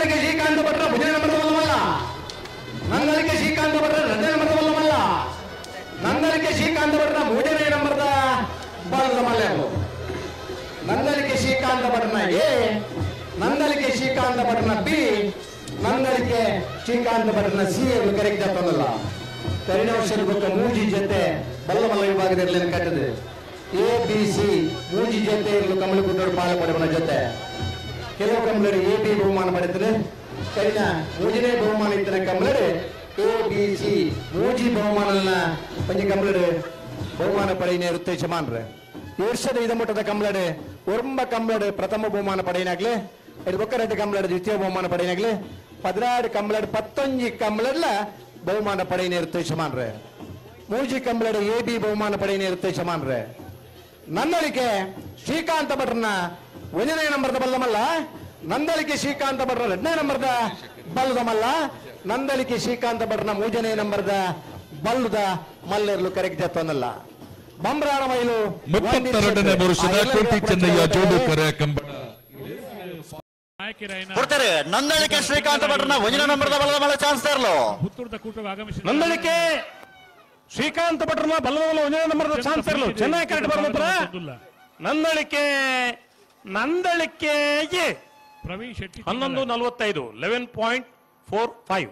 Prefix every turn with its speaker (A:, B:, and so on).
A: ನಂದಳಿಕೆ ಶ್ರೀಕಾಂತ ಭಟ್ರ ಭುಜನ ನಂಬರ್ ಬಲ್ಲಮಲ್ಲ. ನಂದಳಿಕೆ ಶ್ರೀಕಾಂತ ಭಟ್ರ ರಜೆ ನಂಬರ್ ಬಲ್ಲಮಲ್ಲ. ನಂದಳಿಕೆ ಶ್ರೀಕಾಂತ ಭಟ್ರ ಭುಜನ ನಂಬರ್ದ ಬಲ್ಲಮಲ್ಲ. ನಂದಳಿಕೆ ಶ್ರೀಕಾಂತ ಭಟ್ರನ ಎ, ನಂದಳಿಕೆ ಶ್ರೀಕಾಂತ ಭಟ್ರನ ಬಿ, ನಂದಳಿಕೆ ಶ್ರೀಕಾಂತ ಭಟ್ರನ ಸಿ ಎಂದು ಕರೆಕ್ಟ್ ಆಗ್ತದಲ್ಲ. ಕರಿಣಾಂಶದ ಬಗ್ಗೆ ಮೂಜಿ ಜೊತೆ ಬಲ್ಲಮಲ್ಲ ವಿಭಾಗದಲ್ಲಿ ಕಟ್ಟದೆ ಎ ಬಿ ಸಿ ಮೂಜಿ ಜೊತೆ ಇರಲು ಕಮಲ ಗುಡ್ಡೋಡು ಪಾಲು ಪಡೆಯುವ ಜೊತೆ ಕೆಲವು ಕಮಲರು ಎ ಬಿ ಬಹುಮಾನ ಪಡೆಯುತ್ತದೆ. ಕರಿನ ಮೂಜಿನೇ ಬಹುಮಾನ ಇತ್ತನ ಕಮಲರು ಎ ಬಿ ಸಿ ಮೂಜಿ ಬಹುಮಾನ ಪಂಚ ಕಮಲರು ಬಹುಮಾನ ಪಡೆಯನೇ ಇರುತ್ತೆ ಯಜಮಾನ್ರೆ. ವರ್ಷದ ಇದ ಮಟ್ಟದ ಕಮಲಡೆ ಒರ್ಮ ಕಮಲಡೆ ಪ್ರಥಮ ಬಹುಮಾನ ಪಡೆಯನಾಗ್ಲಿ, ಇದು ಬೊಕ್ಕರೆಡ್ಡಿ ಕಮಲಡೆ ದ್ವಿತೀಯ ಬಹುಮಾನ ಪಡೆಯನಾಗ್ಲಿ, 16 ಕಮಲಡೆ 15 ಕಮಲಡ್ಲ ಬಹುಮಾನ ಪಡೆಯನೇ ಇರುತ್ತೆ ಯಜಮಾನ್ರೆ. ಮೂಜಿ ಕಮಲಡೆ ಎ ಬಿ ಬಹುಮಾನ ಪಡೆಯನೇ ಇರುತ್ತೆ ಯಜಮಾನ್ರೆ. ನಂದಳಿಕೆ ಶ್ರೀಕಾಂತ ಭಟ್ರನ 1ನೇ ನಂಬರ್ದ ಬಲ್ಲಮಲ್ಲ. ನಂದಳಿಕೆ ಶ್ರೀಕಾಂತ ಭಟ್ರ 2ನೇ ನಂಬರ್ದ ಬಲ್ಲದಮಲ್ಲ. ನಂದಳಿಕೆ ಶ್ರೀಕಾಂತ ಭಟ್ರನ 3ನೇ ನಂಬರ್ದ ಬಲ್ಲದ ಮಲ್ಲಿರಲು ಕರೆಕ್ಟ್ ಜತ್ತೊಂದಲ್ಲ. ಬಂಬ್ರಾಣ ಮೈಲು
B: 32ನೇ ವರ್ಷದ ಕೋಟಿ ಚೆನ್ನಯ್ಯ ಜೋಡುಕರ ಕಂಬಳ
C: ಕೊಡ್ತಾರೆ. ನಂದಳಿಕೆ ಶ್ರೀಕಾಂತ ಭಟ್ರನ 1ನೇ ನಂಬರ್ದ ಬಲ್ಲದಮಲ್ಲ ಚಾನ್ಸ್ ತರಲು.
A: ನಂದಳಿಕೆ ಶ್ರೀಕಾಂತ ಭಟ್ರನ ಬಲ್ಲದಮಲ್ಲ 1ನೇ ನಂಬರ್ದ ಚಾನ್ಸ್ ತರಲು. ಚೆನ್ನಾಗಿ ಕರೆಕ್ಟ್ ಬರ್ಲತ್ರ. ನಂದಳಿಕೆ 11:45 11.45